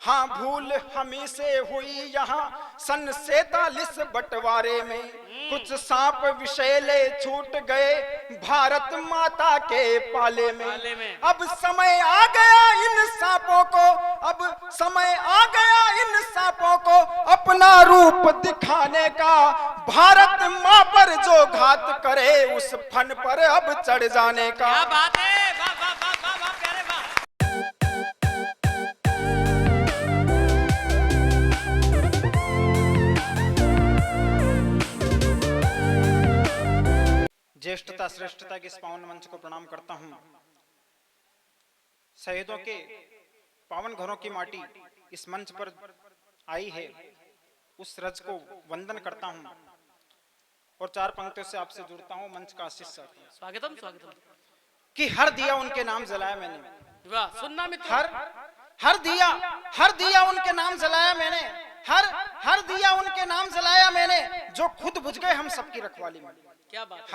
हाँ भूल हमी से हुई यहाँ सन 47 बंटवारे में, कुछ सांप विषैले छूट गए भारत माता के पाले में। अब समय आ गया इन सांपों को, अब समय आ गया इन सांपों को अपना रूप दिखाने का। भारत माँ पर जो घात करे उस फन पर अब चढ़ जाने का। क्या बात है, वाह वाह वाह वाह वाह, प्यारे वाह। ज्येष्ठता श्रेष्ठता के इस पावन मंच को प्रणाम करता हूं। शहीदों के पावन घरों की माटी इस मंच पर आई है, उस रज को वंदन करता हूं और चार पंक्तियों से आपसे जुड़ता हूं, मंच का आशीष चाहता हूं। स्वागतम स्वागतम। कि हर दिया उनके नाम जलाया मैंने, वाह, सुनना मित्र। हर दिया उनके नाम जलाया मैंने, हर दिया उनके नाम जलाया मैंने, जो खुद बुझ गए हम सबकी रखवाली में। क्या बात।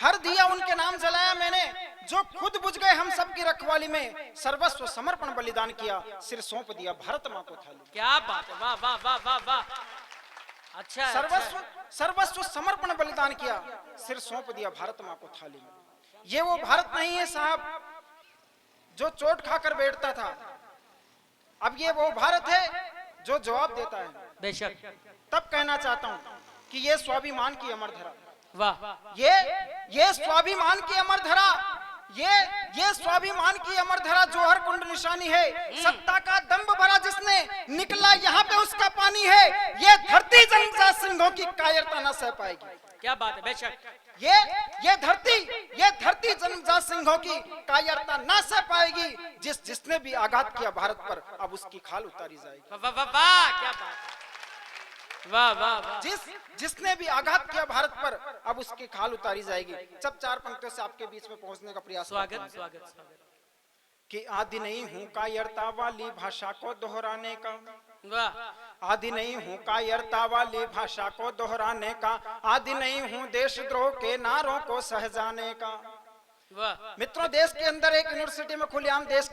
हर दिया उनके नाम जलाया मैंने, जो खुद बुझ गए हम सबकी रखवाली में। सर्वस्व समर्पण बलिदान किया, सिर सौंप दिया भारत माँ को थाली। क्या बात है, वाह वाह वाह वाह वाह। अच्छा है, सर्वस्व समर्पण बलिदान किया, सिर सौंप दिया भारत माँ को थाली में। ये वो भारत नहीं है साहब जो चोट खाकर बैठता था, अब ये वो भारत है जो जवाब देता है। बेशक। तब कहना चाहता हूँ कि ये स्वाभिमान की अमर धरा, वाह, ये स्वाभिमान की अमर धरा, ये स्वाभिमान की अमर धरा जो हर कुंड निशानी है। सत्ता का दंभ भरा जिसने निकला यहाँ पे उसका पानी है। ये धरती जनता सिंहों की कायरता न सह पाएगी। क्या बात है, बेशक। ये धरती जनता सिंहों की कायरता न सह पाएगी। जिसने भी आघात किया भारत पर अब उसकी खाल उतारी जाएगी। वाह वाह वाह, क्या बात। वाह वाह वाह। जिसने भी आघात किया भारत पर अब उसकी खाल उतारी जाएगी। सब चार पंक्तियों से आपके बीच में पहुंचने का प्रयास। स्वागत स्वागत स्वागत। कि आदि नहीं हूं कायरता वाली भाषा को दोहराने का, वाह। आदि नहीं हूं कायरता वाली भाषा को दोहराने का, आदि नहीं हूं देशद्रोह के नारों को सहजाने का। वाह मित्रों, देश के अंदर एक यूनिवर्सिटी में खुलेआम देश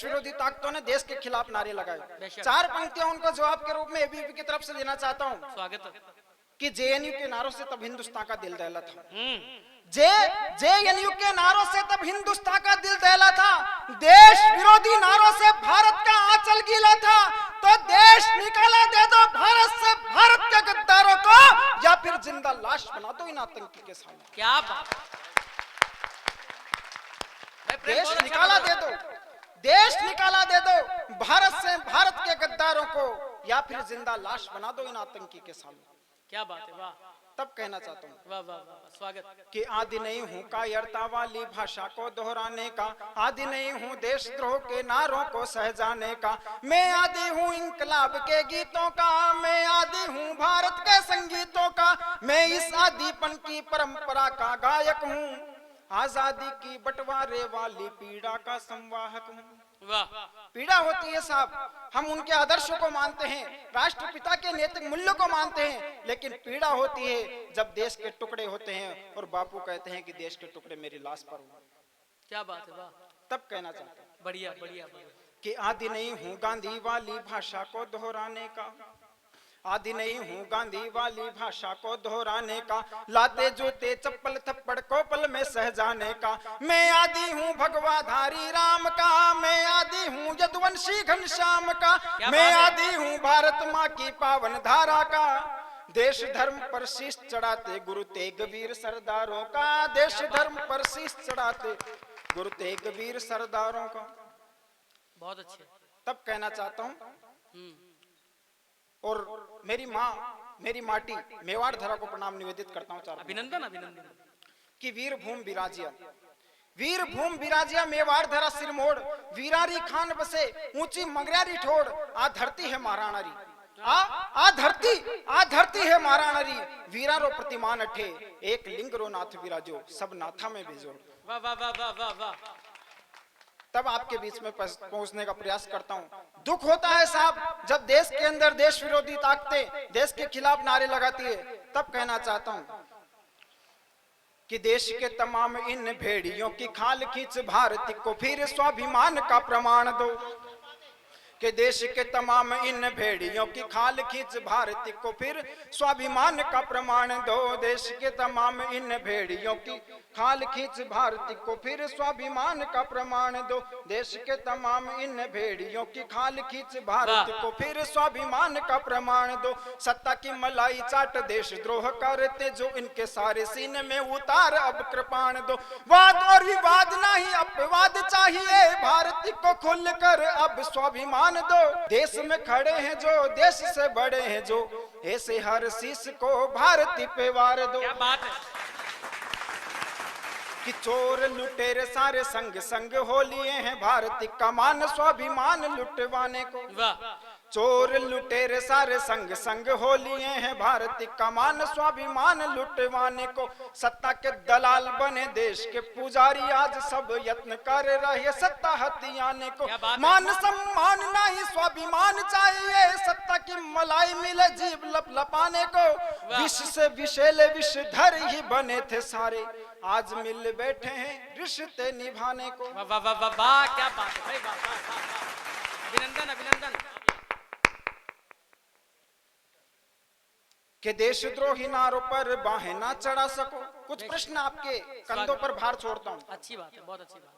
विरोधी ताकतों ने देश के खिलाफ नारे लगाए। चार पंक्तियां उनको जवाब के रूप में एबीवीपी की तरफ से देना चाहता हूं। स्वागत। कि जेएनयू के नारों से तब हिंदुस्तान का दिल दहला था, जेएनयू के नारों से तब हिंदुस्तान का दिल दहला था। देश विरोधी नारों से भारत का आंचल गीला था। तो देश निकाला दे दो भारत से भारत के गद्दारों को, या फिर जिंदा लाश बना दो इन आतंकी के सामने। क्या बात। देश निकाला दे दो, देश निकाला दे दो भारत से भारत के गद्दारों को, या फिर जिंदा लाश बना दो इन आतंकी के सामने। क्या बात है, वाह। तब कहना चाहता हूँ वाह वाह वाह, स्वागत। कि आदि नहीं हूँ कायरता वाली भाषा को दोहराने का, आदि नहीं हूँ देशद्रोह के नारों को सहजाने का। मैं आदि हूँ इंकलाब के गीतों का, मैं आदि हूँ भारत के संगीतों का। मैं इस आदिपन की परंपरा का गायक हूँ, आजादी की बंटवारे वाली पीड़ा का संवाहक हूँ। वाह। पीड़ा होती है साहब, हम उनके आदर्शों को मानते हैं, राष्ट्रपिता के नैतिक मूल्यों को मानते हैं, लेकिन पीड़ा होती है जब देश के टुकड़े होते हैं और बापू कहते हैं कि देश के टुकड़े मेरी लाश पर हो। क्या बात है, वाह। तब कहना चाहता हूं बढ़िया बढ़िया बढ़िया। कि आदि नहीं हूँ गांधी वाली भाषा को दोहराने का, आदि नहीं हूँ गांधी वाली भाषा को दोहराने का। लाते जूते चप्पल थप्पड़ को पल में सह जाने का। मैं आदि हूँ भगवाधारी राम का, मैं आदि हूँ यदुवंशी घनश्याम का। मैं आदि हूँ भारत माँ की पावन धारा का। देश धर्म पर शीश चढ़ाते गुरु तेग वीर सरदारों का, देश धर्म पर शीश चढ़ाते गुरु तेग वीर सरदारों का। बहुत अच्छे। तब कहना चाहता हूँ और मेरी माँ मेरी माटी मेवाड़ धरा को प्रणाम निवेदित करता हूँ। चार अभिनंदन अभिनंदन। कि वीर भूम विराजिया, वीर भूम विराजिया मेवाड़ धरा सिरमोड़। वीरारी खान बसे ऊंची मंगरारी ठोड़। आ धरती है महाराणारी, आ धरती है महाराणारी। वीरा रो प्रतिमान अठे एक लिंग रो नाथ विराजो, सब नाथा में बेजोड़। वाह वाह वाह वाह वाह वाह। तब आपके बीच में पहुंचने का प्रयास करता हूं। दुख होता है साहब जब देश के अंदर देश विरोधी ताकतें देश के खिलाफ नारे लगाती है। तब कहना चाहता हूं कि देश के तमाम इन भेड़ियों की खाल खींच भारत को फिर स्वाभिमान का प्रमाण दो। कि देश के तमाम इन भेड़ियों की खाल खींच भारती को फिर स्वाभिमान का प्रमाण दो। देश के तमाम इन भेड़ियों की खाल खींच भारती को फिर स्वाभिमान का प्रमाण दो। देश के तमाम इन भेड़ियों की खाल खींच भारती को फिर स्वाभिमान का प्रमाण दो। सत्ता की मलाई चाट देशद्रोह करते जो इनके सारे सीने में उतार अब कृपाण दो। वाद और विवाद नहीं अपवाद चाहिए भारती को खुलकर अब स्वाभिमान दो। देश में खड़े हैं जो देश से बड़े हैं जो ऐसे हर शीश को भारती पे वार दो। क्या बात है। कि चोर लुटेरे सारे संग संग हो लिए हैं भारती का मान स्वाभिमान लुटवाने को। वाह। चोर लुटेरे सारे संग संग हो लिए हैं भारती का मान स्वाभिमान लुटवाने को। सत्ता के दलाल बने देश के पुजारी आज सब यत्न कर रहे सत्ता हथियाने को। मान सम्मान नहीं स्वाभिमान चाहिए सत्ता की मलाई मिले जीव लपलपाने को। विष से विषैले विषधर ही बने थे सारे आज मिल बैठे हैं रिश्ते निभाने को। वाह वाह वाह वाह, क्या बात है भाई, वाह वाह वाह, अभिनंदन अभिनंदन। कि देशद्रोही नारों पर बाहें ना चढ़ा सको। कुछ प्रश्न आपके कंधों पर भार छोड़ता हूँ। अच्छी बात है, बहुत अच्छी बात।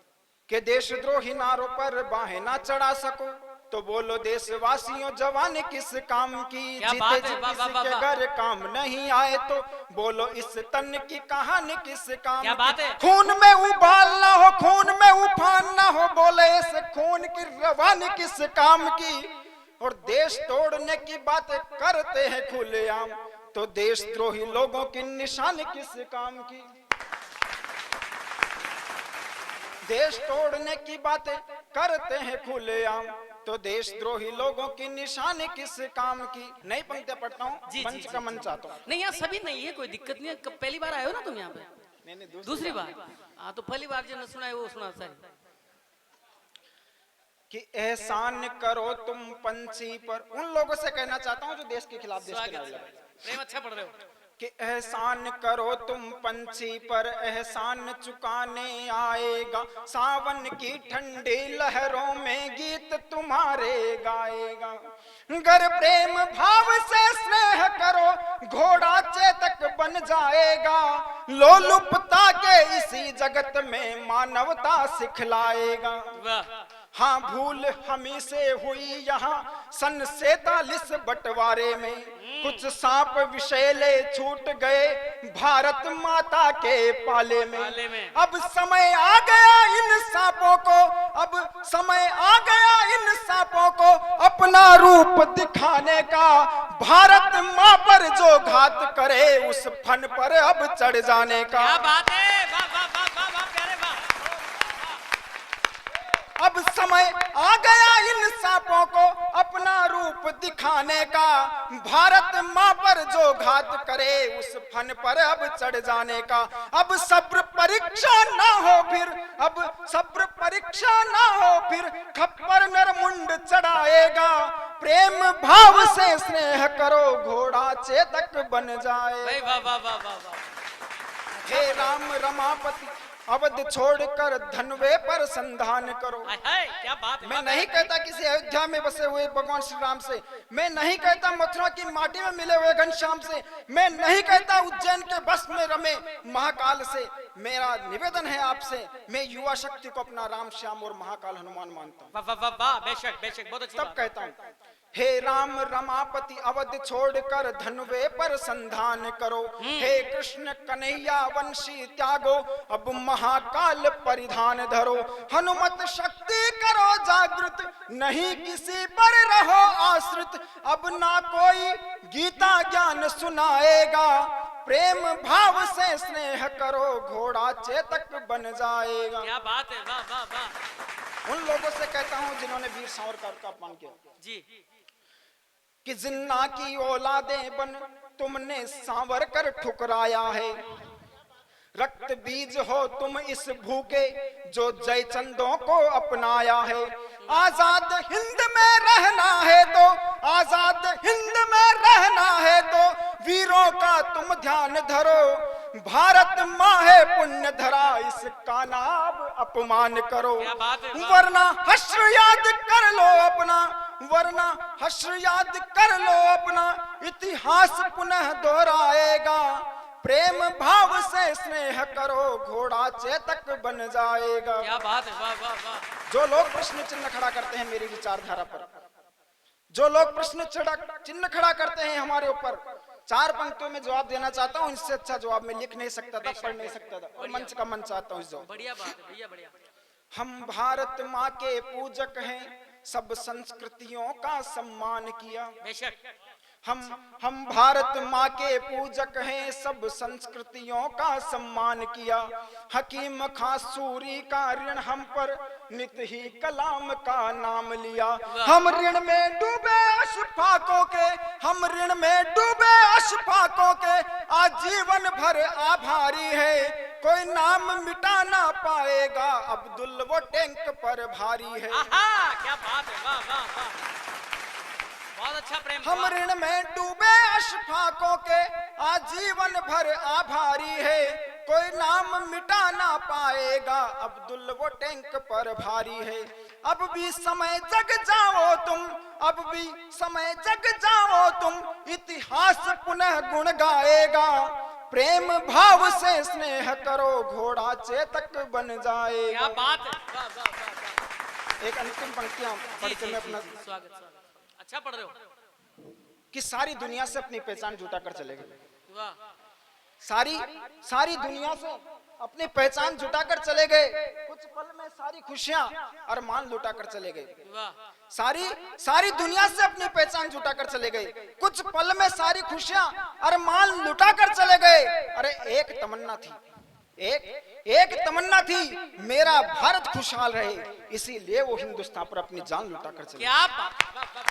कि देशद्रोही नारों पर बाहें ना चढ़ा सको तो बोलो देशवासियों जवान किस काम की। जीते जी किसी के घर काम नहीं आए तो बोलो इस तन की कहानी किस काम क्या बात है। खून में उबाल ना हो खून में उफान ना हो बोले इस खून की रवानी किस काम की। और देश तोड़ने की बातें करते हैं खुलेआम तो देशद्रोही लोगों की निशानी किस काम की। देश तोड़ने की बातें करते हैं खुलेआम तो देशद्रोही लोगों की निशानी किस काम की। नई पंक्तियां पढ़ता हूँ, मंच का मंच आता हूँ। नहीं यहाँ सभी नहीं है, कोई दिक्कत नहीं है। पहली बार आए हो ना तुम यहाँ पे? नहीं, दूसरी बार। हाँ तो पहली बार जो सुना है वो सुना सही। कि एहसान करो तुम पंछी पर। उन लोगों से कहना चाहता हूँ जो देश के खिलाफ देश के नारे लगाते हैं। प्रेम अच्छा पढ़ रहे हो। कि एहसान करो तुम पंछी पर एहसान चुकाने आएगा सावन की ठंडी लहरों में गीत तुम्हारे गाएगा। गर प्रेम भाव से स्नेह करो घोड़ा चेतक बन जाएगा। लोलुपता के इसी जगत में मानवता सिखलाएगा। हाँ भूल हमी से हुई यहाँ सन 47 बंटवारे में कुछ सांप विषैले छूट गए भारत माता के पाले में। अब समय आ गया इन सांपों को अब समय आ गया इन सांपों को अपना रूप दिखाने का। भारत माँ पर जो घात करे उस फन पर अब चढ़ जाने का। क्या बात है, वाह वाह वाह वाह वाह, प्यारे वाह। अब समय आ गया इन सांपों को अपना रूप दिखाने का। भारत माँ पर जो घात करे उस फन पर अब चढ़ जाने का। अब सब्र परीक्षा ना हो फिर अब सब्र परीक्षा ना हो फिर खप्पर नरमुंड चढ़ाएगा। प्रेम भाव से स्नेह करो घोड़ा चेतक बन जाए। वाह वाह वाह वाह वाह। हे राम रमापति अवध छोड़कर धनवे पर संधान करो। क्या बात है। मैं नहीं कहता किसी अयोध्या में बसे हुए भगवान श्री राम से, मैं नहीं कहता मथुरा की माटी में मिले हुए घनश्याम से, मैं नहीं कहता उज्जैन के बस में रमे महाकाल से। मेरा निवेदन है आपसे, मैं युवा शक्ति को अपना राम श्याम और महाकाल हनुमान मानता हूँ। वाह वाह वाह, बेशक बेशक, बहुत अच्छी तब कहता हूँ हे राम रमापति अवध छोड़कर धनवे पर संधान करो। हे कृष्ण कन्हैया वंशी त्यागो अब महाकाल परिधान धरो। हनुमत शक्ति करो जागृत नहीं किसी पर रहो आश्रित। अब ना कोई गीता ज्ञान सुनाएगा प्रेम भाव से स्नेह करो घोड़ा चेतक बन जाएगा। क्या बात है, वाह वाह वाह। उन लोगों से कहता हूँ जिन्होंने वीर सावरकर का अपमान किया जी कि जिन्ना की औलादें बन तुमने सावरकर ठुकराया है। रक्त बीज हो तुम इस भूखे जो जयचंदों को अपनाया है। आजाद हिंद में रहना है तो आजाद हिंद में रहना है तो वीरों का तुम ध्यान धरो। भारत माँ है पुण्य धरा इसका नाम अपमान करो। वरना हश्र याद कर लो अपना वरना हश्र याद कर लो अपना, इतिहास पुनः दोहराएगा। प्रेम भाव से स्नेह करो, घोड़ा चेतक बन जाएगा। क्या बात है, वाह वाह वाह। जो लोग प्रश्न चिन्ह खड़ा करते हैं मेरी विचारधारा पर, जो लोग प्रश्न चिन्ह खड़ा करते हैं हमारे ऊपर, 4 पंक्तियों में जवाब देना चाहता हूँ। इससे अच्छा जवाब मैं लिख नहीं सकता था, पढ़ नहीं सकता था, और मंच का मन चाहता हूँ इस जवाब। बढ़िया बात है भैया, बढ़िया। हम भारत माँ के पूजक हैं, सब संस्कृतियों का सम्मान किया। बेशक। हम भारत माँ के पूजक हैं, सब संस्कृतियों का सम्मान किया। हकीम खां सूरी का ऋण हम पर, नित ही कलाम का नाम लिया। हम ऋण में डूबे अशफाकों के, हम ऋण में डूबे अशफाकों के, आजीवन भर आभारी है। कोई नाम मिटा ना पाएगा, अब्दुल वो टैंक पर भारी है। आहा, क्या बात है, वाह वाह वाह, बहुत अच्छा प्रेम। हम ऋण में डूबे अशफाकों के, आजीवन भर आभारी है। कोई नाम मिटा ना पाएगा, अब्दुल वो टैंक पर भारी है। अब भी समय जग जाओ तुम, अब भी समय जग जाओ तुम, इतिहास पुनः गुण गाएगा। प्रेम भाव से स्नेह करो, घोड़ा चेतक बन जाएगा। क्या बात है, वाह वाह वाह वाह। एक अंतिम पंक्तियां पढ़ के मैं अपना स्वागत स्वागत, अच्छा पढ़ रहे हो। कि सारी दुनिया से अपनी पहचान जुटा कर चले गए, वाह, सारी दुनिया से अपनी पहचान जुटा कर चले गए। कुछ पल में सारी खुशियां अरमान लुटा कर चले गए। वाह, सारी दुनिया से अपनी पहचान जुटा कर चले गए। कुछ पल में सारी खुशियां अरमान लुटा कर चले गए। अरे एक तमन्ना थी, एक तमन्ना थी, मेरा भारत खुशहाल रहे, इसीलिए वो हिंदुस्तान पर अपनी जान लुटा कर चले। क्या बात, वाह वाह।